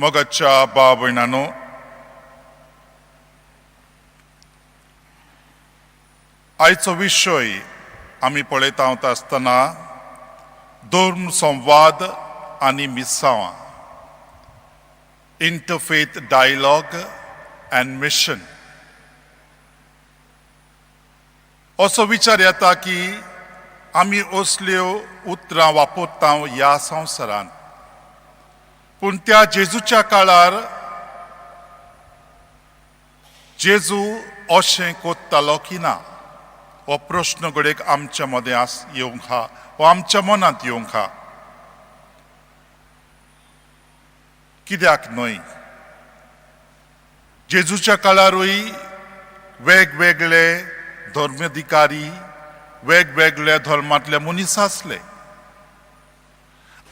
मोगाच्या भाव भयणांनो, आयचो विशय आमी पळयता आसतना धर्म संवाद आनी मिसावां, इंटरफेथ डायलॉग अँड मिशन. असो विचार येता की आमी असल्यो उतरां वापरता ह्या संवसारांत, पूण त्या जेजूच्या काळार जेजू अशें कोत्तालो की ना हो प्रश्न घडयेक आमच्या मदें येवंक हा, हो आमच्या मनांत येवंक हा. कित्याक न्हय, जेजूच्या काळारूय वेगवेगळे धर्माधिकारी, वेगवेगळ्या धर्मांतले मनीस आसले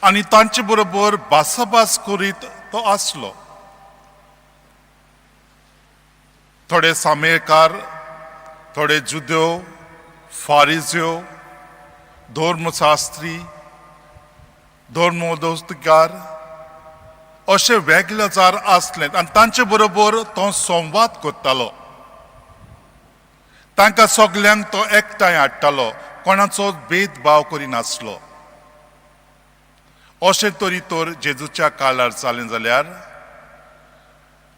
आनी तांचे बरोबर भासाभास करीत तो आसलो. थोडे सामेकार, थोडे जुद्यो, फारिज्यो, धर्मशास्त्री, धर्मोदोस्तिकार अशे वेगळे जार आसले आनी तांचे बरोबर तो संवाद करतालो. तांकां सगल्यांक तो एकठांय हाडटालो, कोणाचो भेदभाव करिनासलो. अशें तरी तर जेजूच्या काळार जालें जाल्यार,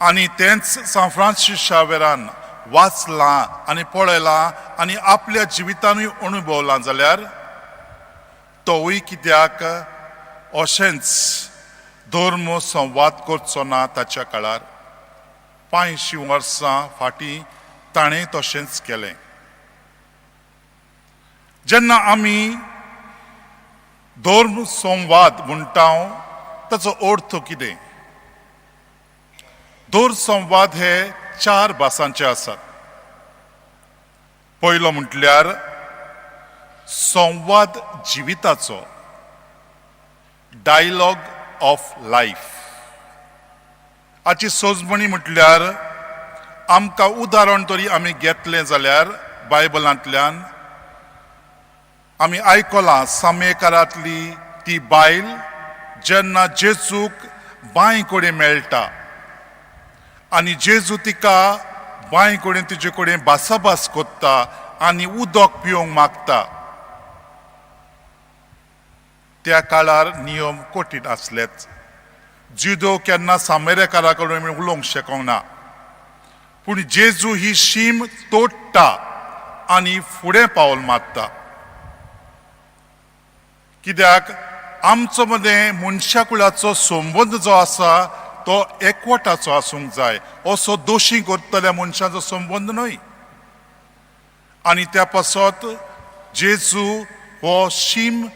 आनी तेंच सान फ्रांसीस शावेरान वाचलां आनी पळयलां आनी आपल्या जिवितानूय अणभवलां जाल्यार तोवूय कित्याक अशेंच धर्म संवाद करचो ना ताच्या काळार. 500 वर्सां फाटीं ताणें तशेंच केलें. जेन्ना आमी धर्म संवाद म्हणटा ताचो अर्थ कितें? धर्म संवाद हे 4 भासांचे आसात. पयलो म्हटल्यार संवाद जिविताचो, डायलॉग ऑफ लायफ. हाची सोजमणी म्हटल्यार आमकां उदाहरण तरी आमी घेतलें जाल्यार बायबलांतल्यान आमी आयकलां सामेकारांतली ती बायल जेन्ना जेजूक बांय कडेन मेळटा आनी जेजू तिका बांय कडेन तिचे कडेन भासाभास कोत्ता आनी उदक पिवंक मागता. त्या काळार नियम कठीण आसलेच. जुदो केन्ना सामेरेकारा कडेन उलोवंक शकूंक ना, पूण जेजू ही शीम तोडटा आनी फुडें पावल मारता. कित्याक आमचो मदें मनशा कुळाचो संबंद जो आसा तो एकवटाचो आसूंक जाय, असो दोशी करतल्या मनशाचो संबंद न्हय. आनी त्या पासत जेजू हो शीम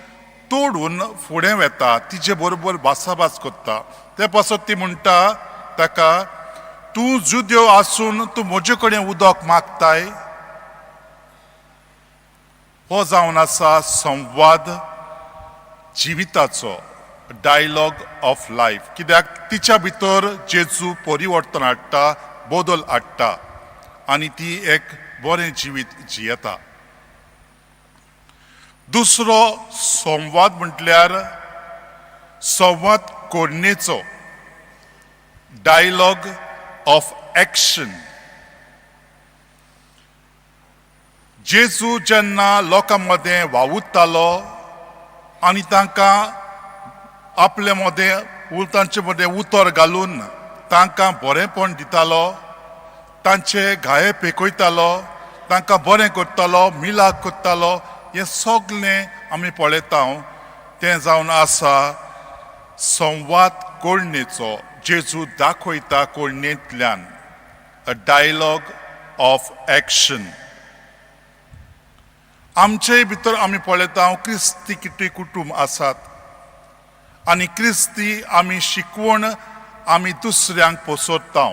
तोडून फुडें वेता, तिचे बरोबर भासाभास करता. त्या पासत ती म्हणटा ताका, तूं जुद्यो आसून तूं म्हजे कडेन उदक मागताय. हो जावन आसा संवाद जिविताचो, डायलॉग ऑफ लायफ. कित्याक तिच्या भितर जेजू परिवर्तन हाडटा, बदल हाडटा आनी ती एक बरें जिवीत जियेता. दुसरो संवाद म्हटल्यार संवाद कोडणेचो, डायलॉग ऑफ एक्शन. जेजू जेन्ना लोकां मदें वावुरतालो आनी तांकां आपले मदें तांचे मदें उतर घालून तांकां बरेंपण दितालो, तांचे घाये पेकयतालो, तांकां बरें करतालो, मिलाक करतालो, हें सगळें आमी पळयता. तें जावन आसा संवाद कोडणेचो. जेजू दाखयता कोडणेंतल्यान अ डायलॉग ऑफ एक्शन. आमचे भितर आमी पळयता क्रिस्ती कितें कुटुंब आसात आनी क्रिस्ती आमी शिकवण आमी दुसऱ्यांक पसरता.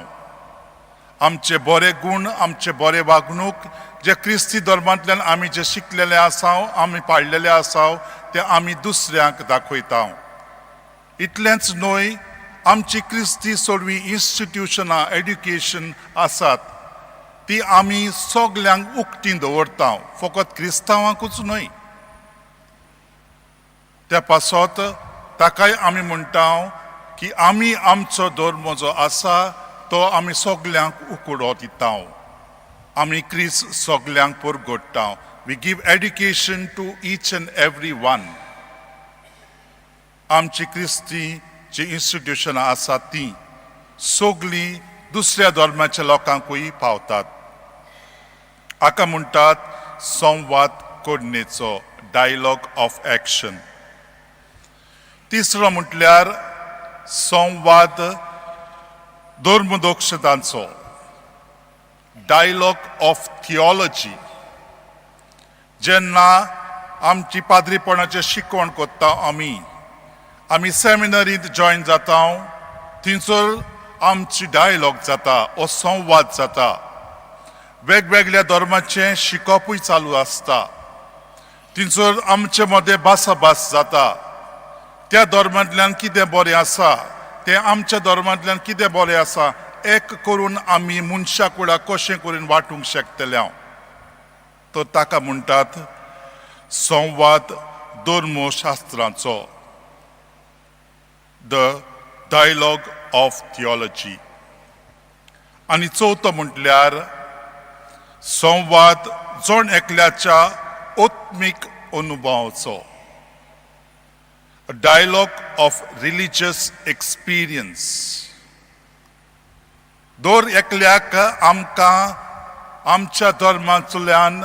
आमचे बरे गुण, आमचे बरे वागणूक जे क्रिस्ती धर्मांतल्यान आमी जे शिकलेले आसा, आमी पाळलेले आसा, ते आमी दुसऱ्यांक दाखयता. इतलेंच न्हय, आमची क्रिस्ती सगळी इन्स्टिट्यूशनां, एड्युकेशन आसात ती आमी सगल्यांक उक्तीं दवरता, फकत क्रिस्तांवांकूच न्हय. त्या पासत ताकाय आमी म्हणटा की आमी आमचो धर्म जो आसा तो आमी सगल्यांक उकडो दिता आमी क्रिस्त सगल्यांक परगट्टा we give education to each and every one आमची क्रिस्ती जी इन्स्टिट्यूशन आसा ती सगली दुसऱ्या धर्माच्या लोकांकूय पावतात हाका म्हणटात संवाद कोडणेचो डायलॉग ऑफ एक्शन तिसरो म्हटल्यार संवाद धर्मदोक्षतांचो डायलॉग ऑफ थियोलॉजी जेन्ना आमची पाद्रीपणाचें शिकवण कोत्ता आमी सेमिनरींत जॉयन जाता थंयसर आमची डायलॉग जाता हो संवाद जाता वेगवेगळ्या धर्माचें शिकोवपूय चालू आसता थंयसर आमचे मदें भासाभास जाता त्या धर्मांतल्यान कितें बरें आसा तें आमच्या धर्मांतल्यान कितें बरें आसा एक करून आमी मनशाक फुड्यान कशें करून वांटूंक शकतले तो ताका म्हणटात संवाद धर्मशास्त्रांचो द डायलॉग ऑफ थियोलॉजी आनी चवथो म्हटल्यार संवाद जण एकल्याच्या आत्मीक अनुभवाचो डायलॉग ऑफ रिलिजियस एक्सपिरियन्स दर एकल्याक आमकां आमच्या धर्मांतल्यान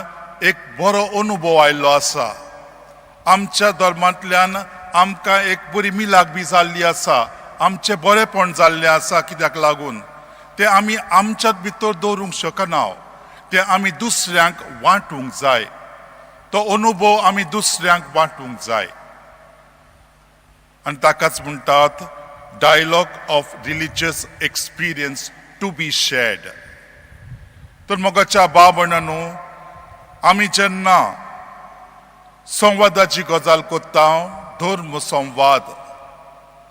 एक बरो अनुभव आयिल्लो आसा आमच्या धर्मांतल्यान आमकां एक बरी मिलाक बी जाल्ली आसा आमचें बरेंपण जाल्लें आसा कित्याक लागून तें आमी आमच्याच भितर दवरूंक शकना तें आमी दुसऱ्यांक वांटूंक जाय तो अनुभव आमी दुसऱ्यांक वांटूंक जाय आनी ताकाच म्हणटात dialogue of religious experience to be shared तर मोगाच्या बाबणांनो आमी जेन्ना संवादाची गजाल कोत्ता धर्म संवाद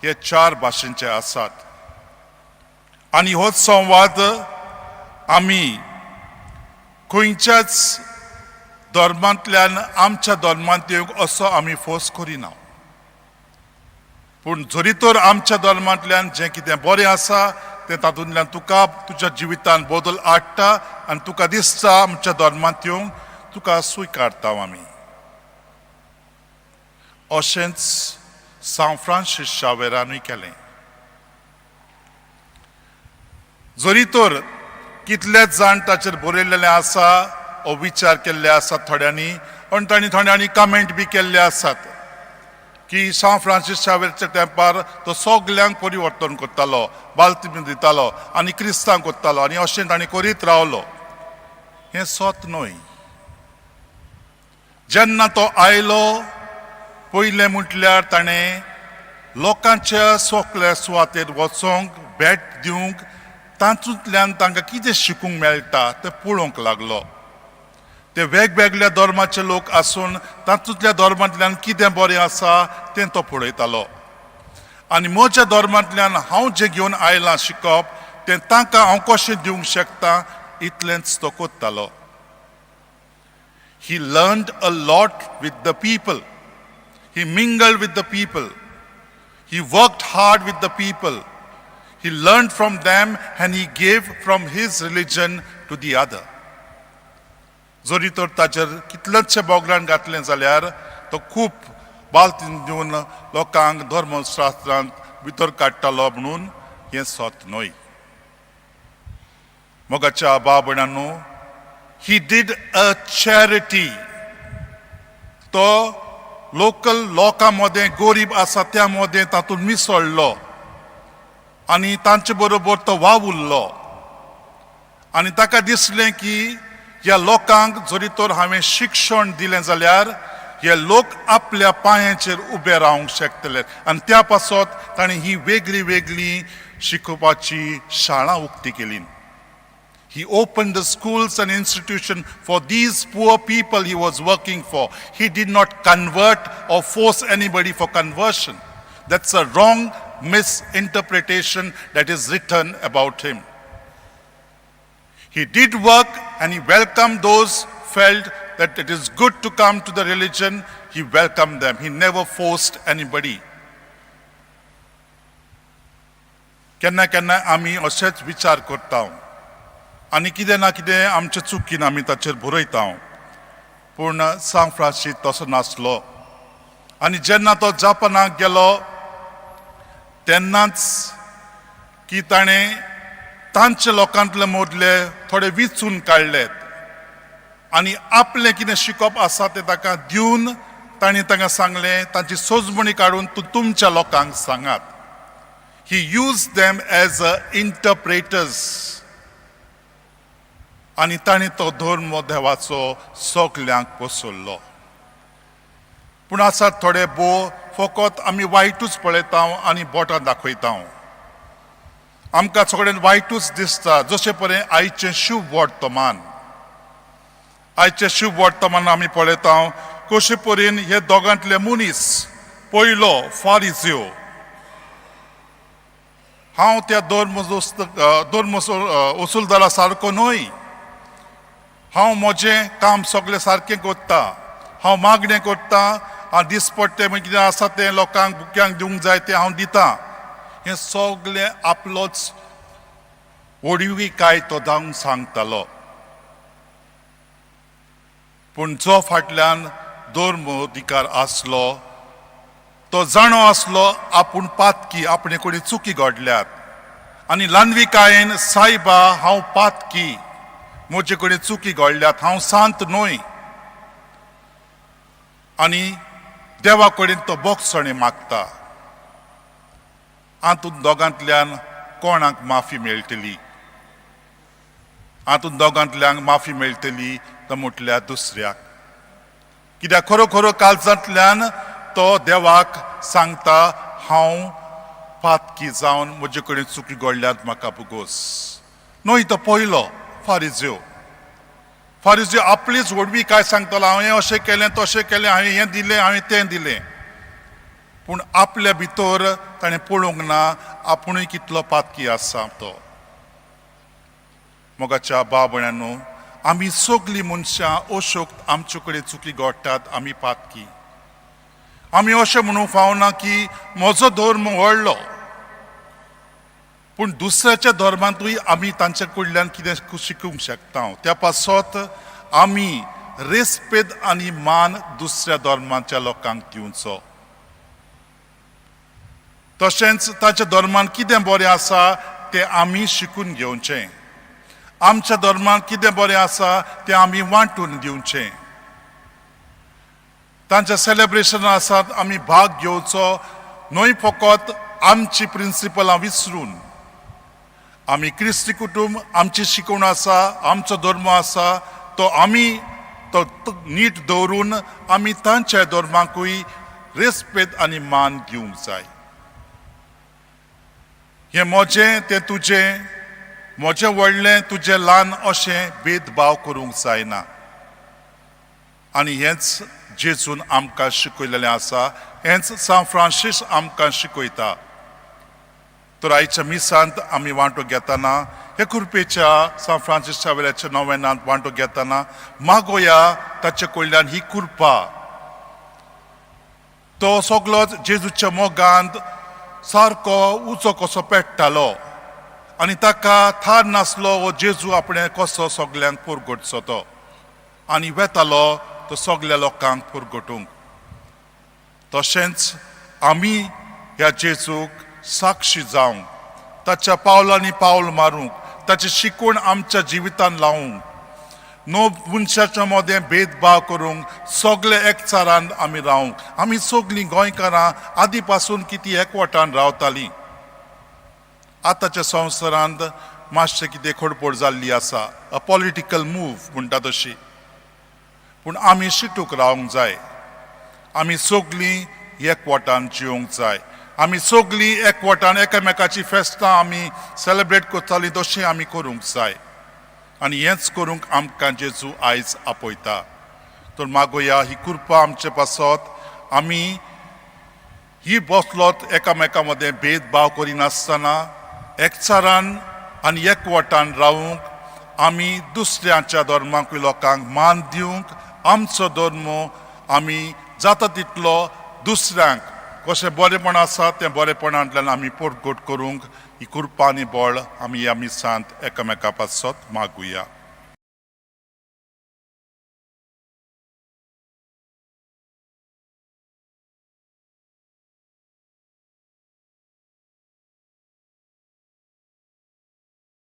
हे 4 भाशेंचे आसात आनी हो संवाद आमी खंयच्याच धर्मांतल्यान आमच्या धर्मांत येवंक असो आमी फोर्स करिना पूण जरी तर आमच्या धर्मांतल्यान जें कितें बरें आसा तें तातूंतल्यान तुका तुज्या जिवितांत बदल हाडटा आनी तुका दिसता आमच्या धर्मांत येवंक तुका स्विकारता आमी अशेंच सांव फ्रांसीस शावेरानूय केलें जरी तर कितलेच जाण ताचेर बरयल्लें आसा हो विचार केल्ले आसात थोड्यांनी आनी थोड्यांनी कमेंट बी केल्ले आसात की सांव फ्रांसीस शावेराच्या तेंपार तो सगल्यांक परिवर्तन करतालो बाल्तिमी दितालो आनी क्रिस्तांव करतालो आनी अशें ताणें करीत रावलो हें सत न्हय जेन्ना तो आयलो पयलें म्हटल्यार ताणें लोकांच्या सोकल्या सुवातेर वचोंक भेट दिवंक तातूंतल्यान तांकां कितें शिकूंक मेळटा तें पळोवंक लागलो ते वेगवेगळ्या धर्माचे लोक आसून तातूंतल्या धर्मांतल्यान कितें बरें आसा तें तो पळयतालो आनी म्हज्या धर्मांतल्यान हांव जें घेवन आयलां शिकप तें तांकां हांव कशें दिवंक शकता इतलेंच तो कोत्तालो He learned a lot with the people. He mingled with the people. He worked hard with the people. He learned from them and he gave from his religion to the other. जरी तर ताचेर कितलेंशें बोगलान घातलें जाल्यार तो खूब बाल्तीन दिवन लोकांक धर्मशास्त्रांत भितर काडटालो म्हणून हें सत न्हय मोगाच्या बाबणांनो He did a charity. तो लोकल लोकांमध्ये गरीब आसा त्या मध्ये तातूंत मिसळ्ळो आनी तांचे बरोबर तो वावुरलो आनी ताका दिसलें की ह्या लोकांक जरी तर हांवें शिक्षण दिलें जाल्यार हे लोक आपल्या पांयाचेर उबे रावंक शकतले आनी त्या पासत ताणें ही वेगळी वेगळी शिकोवपाची शाळा उक्ती केली He opened the schools and institutions for these poor people he was working for. He did not convert or force anybody for conversion. That's a wrong misinterpretation that is written about him. He did work and he welcomed those who felt that it is good to come to the religion. He welcomed them. He never forced anybody. केन्ना केन्ना आमी अशेंच विचार करता आनी कितें ना कितें आमचे चुकीन आमी ताचेर बरयता पूण सांत फ्रांसीस तसो नासलो आनी जेन्ना तो जापानाक गेलो तेन्नाच की ताणें तांचे लोकांतले मोदले थोडे विचून काडलेत आनी आपलें कितें शिकप आसा तें ताका दिवन ताणें तांकां सांगलें तांची सोजमणी काडून तुमच्या लोकांक सांगात. He used them as interpreters. आनी ताणें तो धर्म देवाचो सगल्यांक पसरलो. पूण आसात थोडे फकत आमी वायटूच पळयता आनी बोटां दाखयता. आमकां सगळ्यांक वायटूच दिसता जशें परेन आयचें शुभ वर्तमान. आयचें शुभ वर्तमान आमी पळयता कशे परेन हे दोगांतले मनीस पयलो फारिझ्यो हांव त्या धर्म वसूलदारा सारको न्हय. हांव म्हजें काम सगळें सारकें करता. हांव मागणें करता आनी दिसपट्टें कितें आसा तें लोकांक भुक्यांक दिवंक जाय तें हांव दितां. हें सगळें आपलोच वडीविकाय तो जावंक सांगतालो. पूण जो फाटल्यान धर्म अधिकार आसलो तो जाणो आसलो आपूण पातकी आपणे कोणी चुकी घडल्यात आनी ल्हानविकायेन सायबा हांव पातकी म्हजे कडेन चुकी घडल्यात हांव सांत न्हय आनी देवा कडेन तो बोगसणे मागता. हातूंत दोगांतल्यान कोणाक माफी मेळटली. हातूंत दोगांतल्यांक माफी मेळटली तो म्हटल्यार दुसऱ्याक. कित्याक खरो खरो काळजांतल्यान तो देवाक सांगता हांव पातकी जावन म्हजे कडेन चुकी घडल्यात म्हाका बुगोस. न्हय तो पयलो फारिझ्यो आपलीच व्हडवी काय सांगतालो हांवें हें अशें केलें तशें केलें हांवें हें दिलें हांवें तें दिलें. पूण आपल्या भितर ताणें पळोवंक ना आपुणूय कितलो पातकी आसा तो. मोगाच्या बाबण्यांनो आमी सगळीं मनशां अश्यो आमचे कडेन चुकी घडटात आमी पातकी. आमी अशें म्हणूंक फावना की म्हजो धर्म व्हडलो पूण दुसऱ्याच्या धर्मांतूय आमी तांचे कडल्यान कितें शिकूंक शकता. त्या पासत आमी रेस्पेद आनी मान दुसऱ्या धर्माच्या लोकांक दिवचो. तशेंच ताच्या धर्मान कितें बरें आसा तें आमी शिकून घेवचें. आमच्या धर्मान कितें बरें आसा तें आमी वांटून दिवचें. तांच्या सेलेब्रेशनां आसात आमी भाग घेवचो न्हय फकत आमची प्रिंसिपलां विसरून. आमी क्रिस्ती कुटुंब आमची शिकवण आसा आमचो धर्म आसा तो आमी तो नीट दवरून आमी तांच्या धर्माकूय रेस्पेद आनी मान दिवंक जाय. हें म्हजें तें तुजें म्हजें व्हडलें तुजें ल्हान अशें भेदभाव करूंक जायना. आनी हेंच जेजून आमकां शिकयलेलें आसा. हेंच सांत फ्रांसीस आमकां शिकयता. तर आयच्या मिसांत आमी वांटो घेतना हे कुरपेच्या सांत फ्रांसीस शावेराच्या नोवेनांत वांटो घेतना मागोया ताचे कडल्यान ही कुरपा तो सगळो जेजूच्या मोगांत सारको उंचो कसो पेट्टालो आनी ताका थार नासलो हो जेजू आपणे कसो सगल्यांक पुरगटचो तो आनी वेतालो तो सगल्या लोकांक पुरगटूंक. तशेंच आमी ह्या जेजूक साक्षी जावंक ताच्या पावलांनी पावल मारूंक ताची शिकवण आमच्या जिवितांत लावूंक नो मनशाच्या मदें भेदभाव करूंक सगळे एकचारान आमी रावंक. आमी सगळीं गोंयकारां आदी पासून कितें एकवटान रावतालीं. आतांच्या संवसारांत मातशें कितें खडपड जाल्ली आसा अ पॉलिटिकल मूव म्हणटा तशी. पूण आमी शिटूक रावंक जाय. आमी सगळीं एकवटान जिवंक जाय. आमी सगळीं एकवटान एकामेकाची फेस्तां आमी सेलेब्रेट करतालीं तशीं आमी करूंक जाय. आनी हेंच करूंक आमकां जेजू आयज आपयता. तर मागोया ही कृपा आमचे पासत आमी ही बसलोत एकामेका मदें भेदभाव करिनासतना एकचारान आनी एकवटान रावूंक आमी दुसऱ्याच्या धर्माकूय लोकांक मान दिवंक आमचो धर्म आमी जाता तितलो दुसऱ्यांक कशें बरेपण आसा त्या बरेपणांतल्यान आमी पोटगोट करूंक ही कृपा आनी बळ आमी ह्या मिसांत एकामेका पासत मागुया.